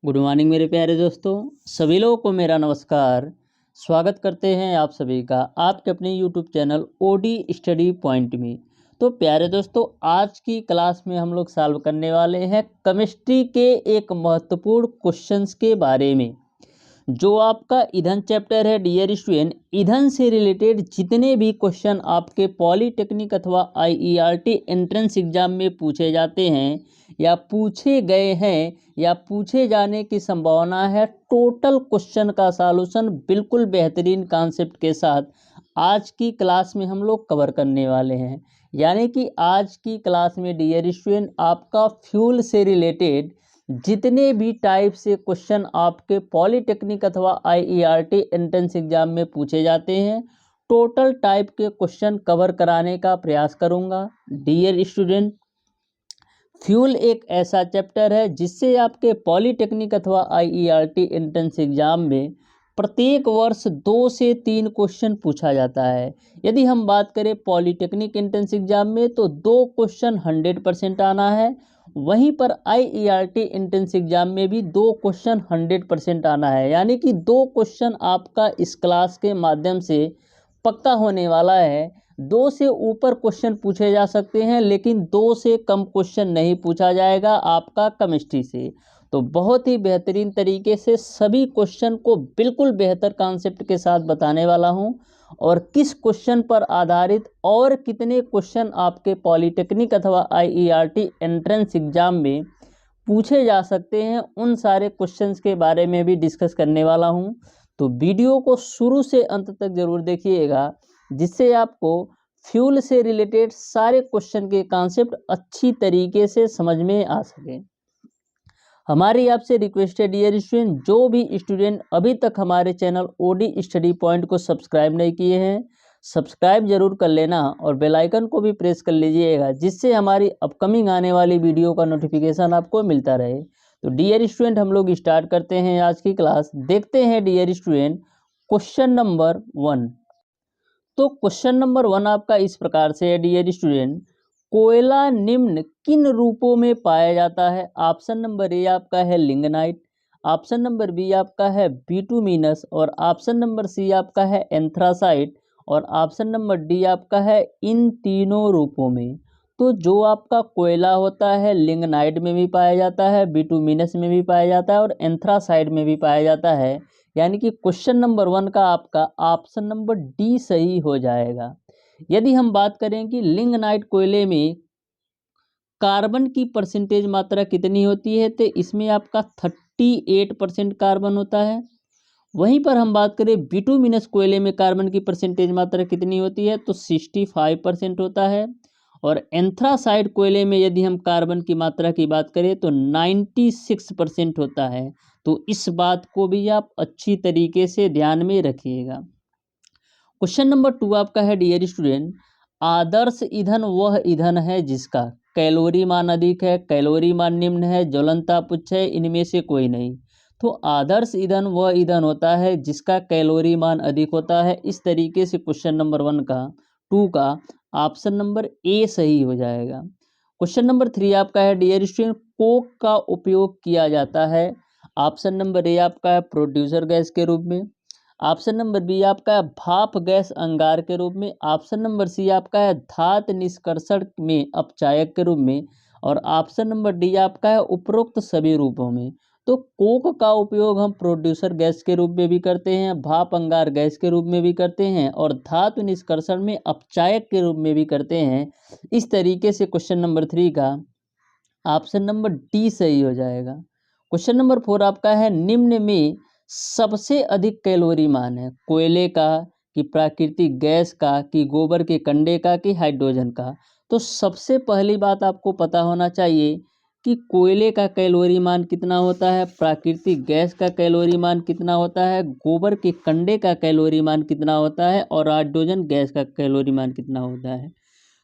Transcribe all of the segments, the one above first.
Good morning मेरे प्यारे दोस्तों, सभी लोगों को मेरा नमस्कार। स्वागत करते हैं आप सभी का आपके अपने YouTube channel OD study point में। तो प्यारे दोस्तों, आज की क्लास में हम लोग सॉल्व करने वाले हैं केमिस्ट्री के एक महत्वपूर्ण क्वेश्चंस के बारे में। जो आपका ईंधन चैप्टर है डियर स्टूडेंट, ईंधन से रिलेटेड जितने भी क्वेश्चन आपके पॉलीटेक्निक अथवा आईईआरटी एंट्रेंस एग्जाम में पूछे जाते हैं या पूछे गए हैं या पूछे जाने की संभावना है, टोटल क्वेश्चन का सॉल्यूशन बिल्कुल बेहतरीन कॉन्सेप्ट के साथ आज की क्लास में हम लोग कवर करने वाले हैं। यानी कि आज की क्लास में डियर स्टूडेंट, आपका फ्यूल से रिलेटेड जितने भी टाइप से क्वेश्चन आपके पॉलीटेक्निक अथवा आईईआरटी एंट्रेंस एग्जाम में पूछे जाते हैं, टोटल टाइप के क्वेश्चन कवर कराने का प्रयास करूंगा। डियर स्टूडेंट, फ्यूल एक ऐसा चैप्टर है जिससे आपके पॉलीटेक्निक अथवा आईईआरटी एंट्रेंस एग्जाम में प्रत्येक वर्ष 2 से 3 क्वेश्चन पूछा जाता है। यदि हम बात करें पॉलीटेक्निक एंट्रेंस एग्जाम में तो 2 क्वेश्चन 100% आना है, वहीं पर आईईआरटी एंट्रेंस एग्जाम में भी 2 क्वेश्चन 100% आना है। यानी कि 2 क्वेश्चन आपका इस क्लास के माध्यम से पक्का होने वाला है। 2 से ऊपर क्वेश्चन पूछे जा सकते हैं, लेकिन 2 से कम क्वेश्चन नहीं पूछा जाएगा आपका केमिस्ट्री से। तो बहुत ही बेहतरीन तरीके से सभी क्वेश्चन को बिल्कुल बेहतर कॉन्सेप्ट के साथ बताने वाला हूं, और किस क्वेश्चन पर आधारित और कितने क्वेश्चन आपके पॉलीटेक्निक अथवा आईईआरटी एंट्रेंस एग्जाम में पूछे जा सकते हैं, उन सारे क्वेश्चंस के बारे में भी डिस्कस करने वाला हूं। तो वीडियो को शुरू से अंत तक जरूर देखिएगा, जिससे आपको फ्यूल से रिलेटेड सारे क्वेश्चन के कॉन्सेप्ट अच्छी तरीके से समझ में आ सके। हमारी आपसे रिक्वेस्ट है डियर स्टूडेंट, जो भी स्टूडेंट अभी तक हमारे चैनल ओडी स्टडी पॉइंट को सब्सक्राइब नहीं किए हैं, सब्सक्राइब जरूर कर लेना और बेल आइकन को भी प्रेस कर लीजिएगा, जिससे हमारी अपकमिंग आने वाली वीडियो का नोटिफिकेशन आपको मिलता रहे। तो डियर स्टूडेंट, हम लोग स्टार्ट करते हैं आज की क्लास। देखते हैं डियर स्टूडेंट क्वेश्चन नंबर 1। तो क्वेश्चन नंबर 1 आपका इस प्रकार से है डियर स्टूडेंट, कोयला निम्न किन रूपों में पाया जाता है? ऑप्शन नंबर ए आपका है लिंगनाइट, ऑप्शन नंबर बी आपका है बिटुमिनस, और ऑप्शन नंबर सी आपका है एंथ्रासाइट, और ऑप्शन नंबर डी आपका है इन तीनों रूपों में। तो जो आपका कोयला होता है लिंगनाइट में भी पाया जाता है, बिटुमिनस में भी पाया जाता है, और एंथ्रासाइट में भी पाया जाता है। यानी कि क्वेश्चन नंबर 1 का आपका ऑप्शन नंबर डी सही हो जाएगा। यदि हम बात करें कि लिंगनाइट कोयले में कार्बन की परसेंटेज मात्रा कितनी होती है, तो इसमें आपका 38% कार्बन होता है। वहीं पर हम बात करें बिटुमिनस कोयले में कार्बन की परसेंटेज मात्रा कितनी होती है, तो 65% होता है। और एंथ्रासाइड कोयले में यदि हम कार्बन की मात्रा की बात करें तो 96% होता है। तो इस बात को भी आप अच्छी तरीके से ध्यान में रखिएगा। क्वेश्चन नंबर 2 आपका है डियर स्टूडेंट, आदर्श ईंधन वह ईंधन है जिसका कैलोरी मान अधिक है, कैलोरी मान निम्न है, ज्वलंता तुच्छ है, इनमें से कोई नहीं। तो आदर्श ईंधन वह ईंधन होता है जिसका कैलोरी मान अधिक होता है। इस तरीके से क्वेश्चन नंबर 1 का 2 का ऑप्शन नंबर ए सही हो जाएगा। क्वेश्चन नंबर 3 आपका है डियर स्टूडेंट, कोक का उपयोग किया जाता है। ऑप्शन नंबर ए आपका है प्रोड्यूसर गैस के रूप में, ऑप्शन नंबर बी आपका है भाप गैस अंगार के रूप में, ऑप्शन नंबर सी आपका है धात निष्कर्षण में अपचायक के रूप में, और ऑप्शन नंबर डी आपका है उपरोक्त सभी रूपों में। तो कोक का उपयोग हम प्रोड्यूसर गैस के रूप में भी करते हैं, भाप अंगार गैस के रूप में भी करते हैं, और धातु निष्कर्षण में अपचायक के रूप में भी करते हैं। इस तरीके से क्वेश्चन नंबर 3 का ऑप्शन नंबर डी सही हो जाएगा। क्वेश्चन नंबर 4 आपका है, निम्न में सबसे अधिक कैलोरी मान है कोयले का, कि प्राकृतिक गैस का, कि गोबर के कंडे का, कि हाइड्रोजन का? तो सबसे पहली बात आपको पता होना चाहिए कि कोयले का कैलोरी मान कितना होता है, प्राकृतिक गैस का कैलोरी मान कितना होता है, गोबर के कंडे का कैलोरी मान कितना होता है, और हाइड्रोजन गैस का कैलोरी मान कितना होता है।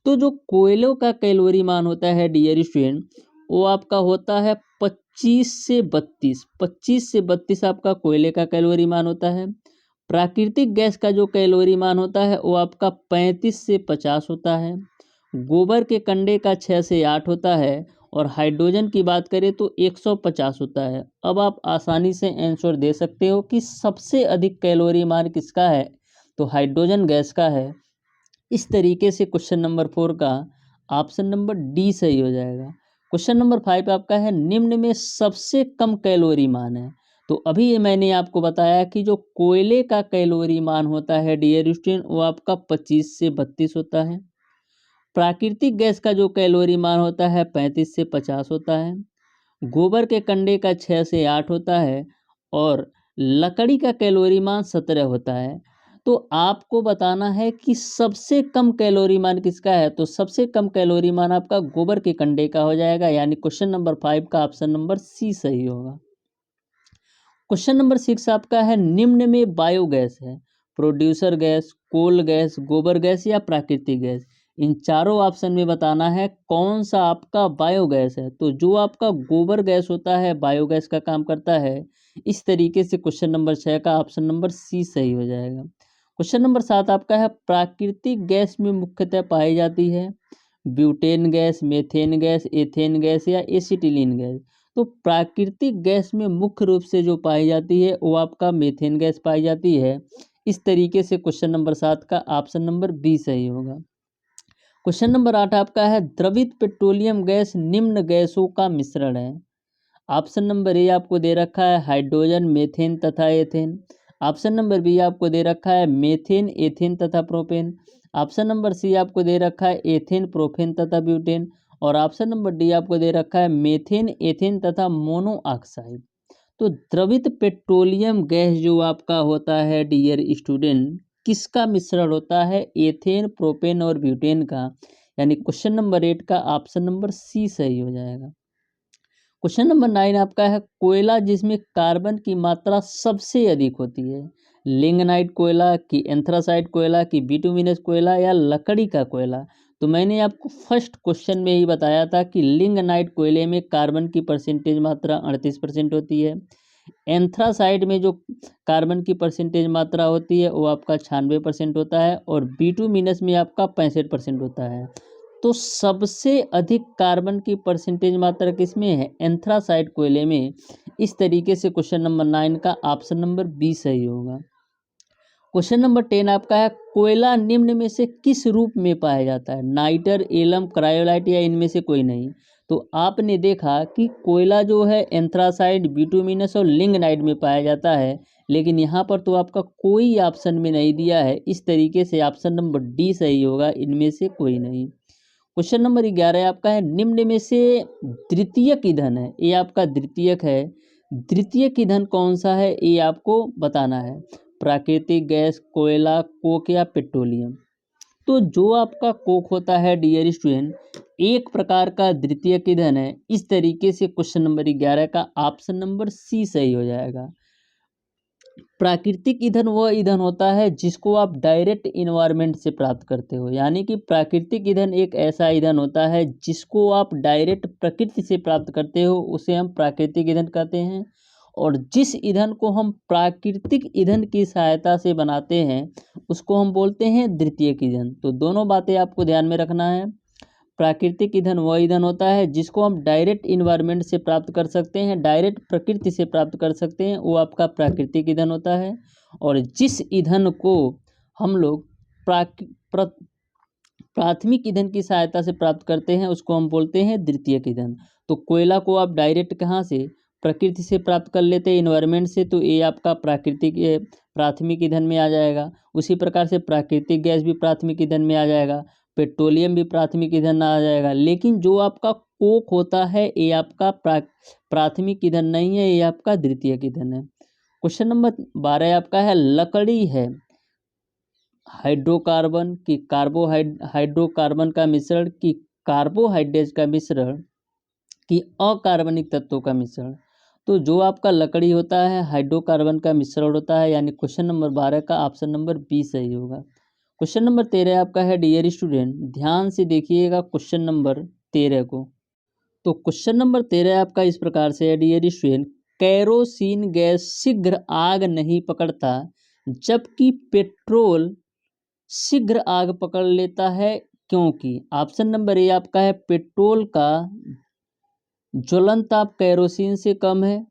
तो जो कोयलों का कैलोरी मान होता है डियर स्टूडेंट, वो आपका होता है 25 से 32 आपका कोयले का कैलोरी मान होता है। प्राकृतिक गैस का जो कैलोरी मान होता है वो आपका 35 से 50 होता है। गोबर के कंडे का 6 से 8 होता है, और हाइड्रोजन की बात करें तो 150 होता है। अब आप आसानी से आंसर दे सकते हो कि सबसे अधिक कैलोरी मान किसका है, तो हाइड्रोजन गैस का है। इस तरीके से क्वेश्चन नंबर 4 का ऑप्शन नंबर डी सही हो जाएगा। क्वेश्चन नंबर 5 आपका है निम्न में सबसे कम कैलोरी मान है। तो अभी ये मैंने आपको बताया कि जो कोयले का कैलोरी मान होता है डियर स्टूडेंट वो आपका 25 से 32 होता है। प्राकृतिक गैस का जो कैलोरी मान होता है 35 से 50 होता है। गोबर के कंडे का 6 से 8 होता है और लकड़ी का कैलोरी मान 17 होता है। तो आपको बताना है कि सबसे कम कैलोरी मान किसका है, तो सबसे कम कैलोरी मान आपका गोबर के कंडे का हो जाएगा, यानी क्वेश्चन नंबर 5 का ऑप्शन नंबर सी सही होगा। क्वेश्चन नंबर 6 आपका है निम्न में बायोगैस है प्रोड्यूसर गैस, कोल गैस, गोबर गैस या प्राकृतिक गैस। इन चारों ऑप्शन में बताना है कौन सा आपका बायोगैस है। तो जो आपका गोबर गैस होता है बायोगैस का काम करता है। इस तरीके से क्वेश्चन नंबर 6 का ऑप्शन नंबर सी सही हो जाएगा। क्वेश्चन नंबर 7 आपका है प्राकृतिक गैस में मुख्यतः पाई जाती है butane gas, methane gas, ethane gas या एसिटिलीन गैस। तो प्राकृतिक गैस में मुख्य रूप से जो पाई जाती है वो आपका मेथेन गैस पाई जाती है। इस तरीके से क्वेश्चन नंबर 7 का ऑप्शन नंबर बी सही होगा। क्वेश्चन नंबर 8 आपका है द्रवित पेट्रोलियम गैस निम्न गैसों का मिश्रण है। ऑप्शन नंबर ए आपको दे रखा है हाइड्रोजन, मेथेन तथा एथेन। ऑप्शन नंबर बी आपको दे रखा है मेथेन, एथेन तथा प्रोपेन। ऑप्शन नंबर सी आपको दे रखा है एथेन, प्रोपेन तथा ब्यूटेन। और ऑप्शन नंबर डी आपको दे रखा है मेथेन, एथेन तथा मोनोऑक्साइड। तो द्रवित पेट्रोलियम गैस जो आपका होता है डियर स्टूडेंट किसका मिश्रण होता है, एथेन, प्रोपेन और ब्यूटेन का। यानी क्वेश्चन नंबर 8 का ऑप्शन नंबर सी सही हो जाएगा। क्वेश्चन नंबर 9 आपका है कोयला जिसमें कार्बन की मात्रा सबसे अधिक होती है लिग्नाइट कोयला की, एंथ्रासाइट कोयला की, बिटुमिनस कोयला या लकड़ी का कोयला। तो मैंने आपको फर्स्ट क्वेश्चन में ही बताया था कि लिग्नाइट कोयले में कार्बन की परसेंटेज मात्रा 38% होती है। एंथ्रासाइड में जो कार्बन की परसेंटेज मात्रा होती है वो आपका 96% होता है और बिटुमिनस में आपका 65% होता है। तो सबसे अधिक कार्बन की परसेंटेज मात्रा किसमें है, एंथ्रासाइड कोयले में। इस तरीके से क्वेश्चन नंबर 9 का ऑप्शन नंबर बी सही होगा। क्वेश्चन नंबर 10 आपका है कोयला निम्न में से किस रूप में पाया जाता है, नाइटर, एलम, क्रायोलाइट या इनमें से कोई नहीं। तो आपने देखा कि कोयला जो है एंथ्रासाइड, बिटुमिनस और लिग्नाइट में पाया जाता है, लेकिन यहाँ पर तो आपका कोई ऑप्शन में नहीं दिया है। इस तरीके से ऑप्शन नंबर डी सही होगा, इनमें से कोई नहीं। क्वेश्चन नंबर 11 आपका है निम्न में से द्वितीयक ईंधन है, ये आपका द्वितीयक है। द्वितीयक ईंधन कौन सा है ये आपको बताना है, प्राकृतिक गैस, कोयला, कोक या पेट्रोलियम। तो जो आपका कोक होता है डियर स्टूडेंट एक प्रकार का द्वितीयक ईंधन है। इस तरीके से क्वेश्चन नंबर 11 का ऑप्शन नंबर सी सही हो जाएगा। प्राकृतिक ईंधन वह ईंधन होता है जिसको आप डायरेक्ट इन्वायरमेंट से प्राप्त करते हो, यानी कि प्राकृतिक ईंधन एक ऐसा ईंधन होता है जिसको आप डायरेक्ट प्रकृति से प्राप्त करते हो, उसे हम प्राकृतिक ईंधन कहते हैं। और जिस ईंधन को हम प्राकृतिक ईंधन की सहायता से बनाते हैं उसको हम बोलते हैं द्वितीयक ईंधन। तो दोनों बातें आपको ध्यान में रखना है। प्राकृतिक ईंधन वह ईंधन होता है जिसको हम डायरेक्ट इन्वायरमेंट से प्राप्त कर सकते हैं, डायरेक्ट प्रकृति से प्राप्त कर सकते हैं, वो आपका प्राकृतिक ईंधन होता है। और जिस ईंधन को हम लोग प्राथमिक ईंधन की सहायता से प्राप्त करते हैं उसको हम बोलते हैं द्वितीयक ईंधन। तो कोयला को आप डायरेक्ट कहाँ से, प्रकृति से प्राप्त कर लेते हैं, इन्वायरमेंट से, तो ये आपका प्राथमिक ईंधन में आ जाएगा। उसी प्रकार से प्राकृतिक गैस भी प्राथमिक ईंधन में आ जाएगा, पेट्रोलियम भी प्राथमिक ईंधन आ जाएगा। लेकिन जो आपका कोक होता है ये आपका प्राथमिक ईंधन नहीं है, ये आपका द्वितीयक ईंधन है। क्वेश्चन नंबर 12 आपका है लकड़ी है हाइड्रोकार्बन की, हाइड्रोकार्बन का मिश्रण की, कार्बोहाइड्रेट का मिश्रण की, अकार्बनिक तत्वों का मिश्रण। तो जो आपका लकड़ी होता है हाइड्रोकार्बन का मिश्रण होता है, यानी क्वेश्चन नंबर 12 का ऑप्शन नंबर बी सही होगा। क्वेश्चन नंबर 13 आपका है डियर स्टूडेंट ध्यान से देखिएगा क्वेश्चन नंबर 13 को। तो क्वेश्चन नंबर 13 आपका इस प्रकार से है डियर स्टूडेंट कैरोसिन गैस शीघ्र आग नहीं पकड़ता जबकि पेट्रोल शीघ्र आग पकड़ लेता है, क्योंकि ऑप्शन नंबर ए आपका है पेट्रोल का ज्वलन ताप कैरोसिन से कम है,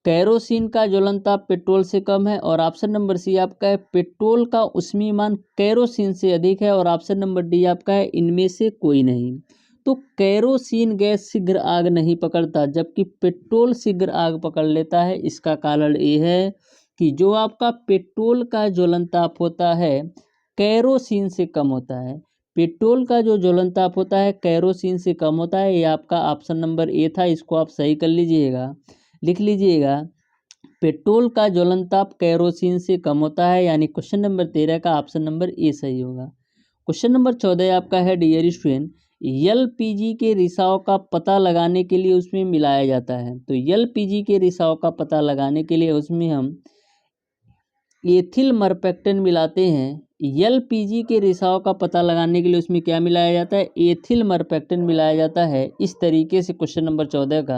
कैरोसिन का ज्वलन ताप पेट्रोल से कम है। और ऑप्शन नंबर सी आपका है पेट्रोल का ऊष्मीमान कैरोसिन से अधिक है। और ऑप्शन नंबर डी आपका है इनमें से कोई नहीं। तो कैरोसिन गैस शीघ्र आग नहीं पकड़ता, जबकि पेट्रोल शीघ्र आग पकड़ लेता है। इसका कारण ये है कि जो आपका पेट्रोल का ज्वलन ताप होता है कैरोसिन से कम होता है। पेट्रोल का जो ज्वलन ताप होता है कैरोसिन से कम होता है। ये आपका ऑप्शन नंबर ए था, इसको आप सही कर लीजिएगा, लिख लीजिएगा। पेट्रोल का ज्वलन ताप कैरोसिन से कम होता है, यानी क्वेश्चन नंबर 13 का ऑप्शन नंबर ए सही होगा। क्वेश्चन नंबर 14 आपका है डियर स्टूडेंट, एलपीजी के रिसाव का पता लगाने के लिए उसमें मिलाया जाता है। तो एलपीजी के रिसाव का पता लगाने के लिए उसमें हम एथिल मरपेक्टेन मिलाते हैं। एलपीजी के रिसाव का पता लगाने के लिए उसमें क्या मिलाया जाता है? एथिल मरपेक्टेन मिलाया जाता है। इस तरीके से क्वेश्चन नंबर 14 का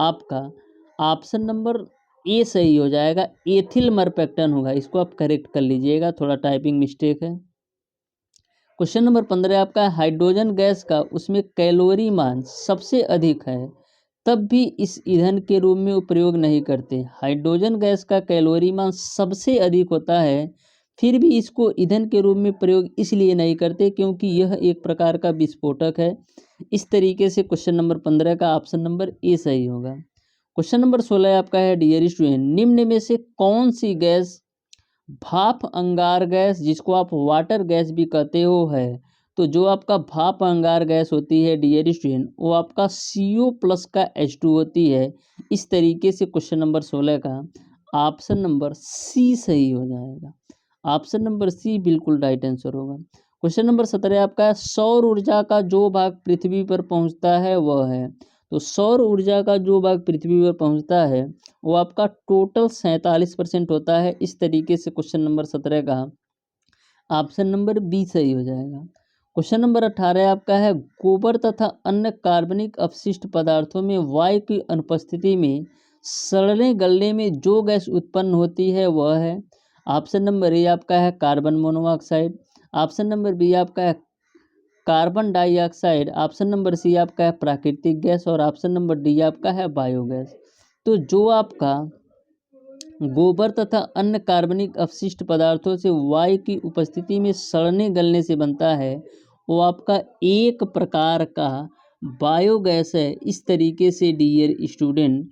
आपका ऑप्शन नंबर ए सही हो जाएगा, एथिल मरपेक्टेन होगा। इसको आप करेक्ट कर लीजिएगा, थोड़ा टाइपिंग मिस्टेक है। क्वेश्चन नंबर 15 आपका हाइड्रोजन गैस का उसमें कैलोरी मान सबसे अधिक है, तब भी इस ईंधन के रूप में प्रयोग नहीं करते। हाइड्रोजन गैस का कैलोरी मान सबसे अधिक होता है, फिर भी इसको ईंधन के रूप में प्रयोग इसलिए नहीं करते क्योंकि यह एक प्रकार का विस्फोटक है। इस तरीके से क्वेश्चन नंबर 15 का ऑप्शन नंबर ए सही होगा। क्वेश्चन नंबर 16 आपका है डियर स्टूडेंट, निम्न में से कौन सी गैस भाप अंगार गैस, जिसको आप वाटर गैस भी कहते हो, है? तो जो आपका भाप अंगार गैस होती है डियर स्टूडेंट, वो आपका CO+ का H2 होती है। इस तरीके से क्वेश्चन नंबर 16 का ऑप्शन नंबर सी सही हो जाएगा। ऑप्शन नंबर सी बिल्कुल राइट आंसर होगा। क्वेश्चन नंबर 17 आपका है सौर ऊर्जा का जो भाग पृथ्वी पर पहुंचता है वह है। तो सौर ऊर्जा का जो भाग पृथ्वी पर पहुंचता है वो आपका टोटल 47% होता है। इस तरीके से क्वेश्चन नंबर 17 का ऑप्शन नंबर बी सही हो जाएगा। क्वेश्चन नंबर 18 आपका है गोबर तथा अन्य कार्बनिक अपशिष्ट पदार्थों में वायु की अनुपस्थिति में सड़ने गलने में जो गैस उत्पन्न होती है वह है। ऑप्शन नंबर ए आपका है carbon monoxide. Option number B आपका है carbon dioxide. Option number C आपका है प्राकृतिक गैस। और ऑप्शन नंबर डी आपका है बायोगैस। तो जो आपका गोबर तथा अन्य कार्बनिक अपशिष्ट पदार्थों से वायु की उपस्थिति में सड़ने गलने से बनता है वो आपका एक प्रकार का बायोगैस है। इस तरीके से डियर स्टूडेंट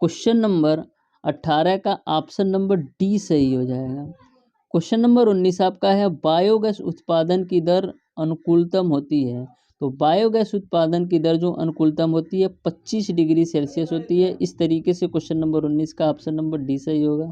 क्वेश्चन नंबर 18 का ऑप्शन नंबर डी सही हो जाएगा। क्वेश्चन नंबर 19 आपका है बायोगैस उत्पादन की दर अनुकूलतम होती है। तो बायोगैस उत्पादन की दर जो अनुकूलतम होती है 25 डिग्री सेल्सियस होती है। इस तरीके से क्वेश्चन नंबर 19 का ऑप्शन नंबर डी सही होगा।